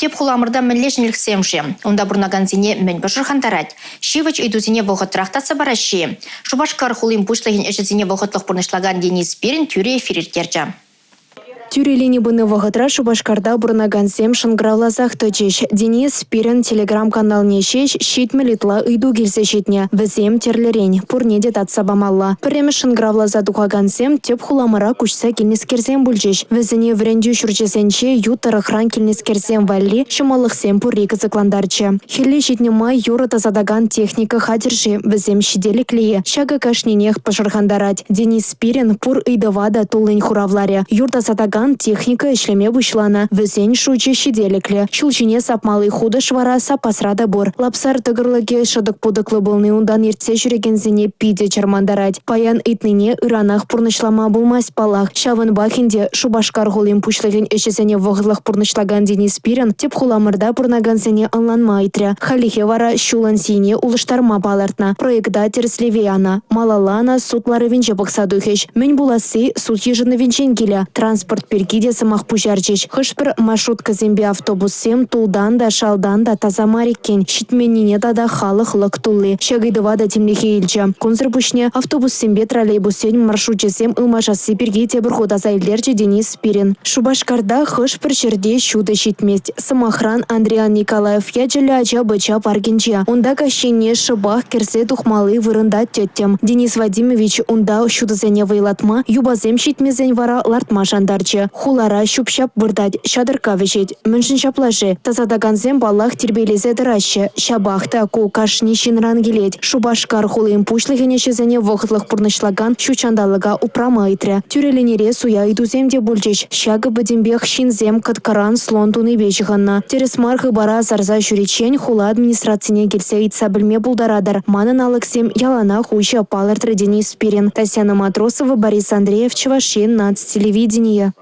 Теп хуламырда мінлешінлік семші. Онда бұрнаганзіне мен башырхан тарад. Шивач идузіне вғытрақтатса бараши. Шубашкар хулым пушлығын әшізіне вғытлық бұрнышлаган Денис Спирин тюре эфирертерді. Тюрелини быны вағытра Шубашкарда бұрнагансем шынгравлазақ төчеш. Денис Спирин телеграм-канал нешеш щитмелитла ыйду келсе щитне. Візем терлерень, пурнеде татсабамалла. Пірремі шынгравлаза духагансем теп хуламыра күшса келнескерсем бүлчеш. Візіне вренду шүрчесенче ютарықран келнескерсем валли шымалықсем пурри кызыкландарчы. Хелли щитне май юры тазадаган техника хадержи. Візем щиделіклие. Шага кашненех пашырхандарать. Денис Спирин пур ыйдывада тулын хуравларе. Юрта садаган техника ишлеме вышлана. Візен шуче щиделікле. Шулчине сапмалы худы швара сапасрада бур. Лапсар тыгырлыге шыдық пудықлы болны ундан ертсе жүрегензіне пиде чармандарать. Паян итнине ыранах пурнышлама булмас палах. Шавын бахинде Шубашкар хулим пушлыгын эшесене вғыдлық пурнышлаган Денис Спирин теп хуламырда пурнаганзіне анланма айтря. Халихе вара шулан сине улыштарма балартна. Проекта терслевеяна. Малалана сутлары венче бақсадухеш. Мен буласы суд ежыны венчен келя. Транспорт пергиде самах пужарчеш. Хышпыр маршрутка зембе автобусем тулдан да шалдан да таза мариккен. Щитменине тада халық лық тулы. Шагайдыва да темлехе илча. Конзыр пушне автобус сембе троллейбусен маршрутчесем ылмашасы пергите бір хода зайлерче Денис Спирин. Шубашкарда хышпыр жерде шуды щитмест. Самахран Андриан Николаев ячелі ача быча паргенче. Онда кащене шыбах керсе тухмалы вырында теттем. Денис Вадимович онда шудызене вайлатма юбазем щитмезен вара лартма жандарчы. Хулара шупшап бұрдад шадырка вешет. Міншін шаплашы. Тазадаганзем балах тербелезе дырашы. Шабахта ку кашни шинран келет. Шубашкар хулым пушлығыне шезене вғытлық пұрнышлаган шучандалыға упрама айтря. Тюреленере суя идуземде бүлчеш. Шагы бідімбех шинзем каткаран слон туны бешіғанна. Тересмархы бара зарза жүречен хула администрацияне келсе итса білме бұлдарадар. Манын алықсем ялана хуща палыртры Денис Спирин. Татьяна Матросова, Борис Андреев, Чевашин, Нацтелевидение.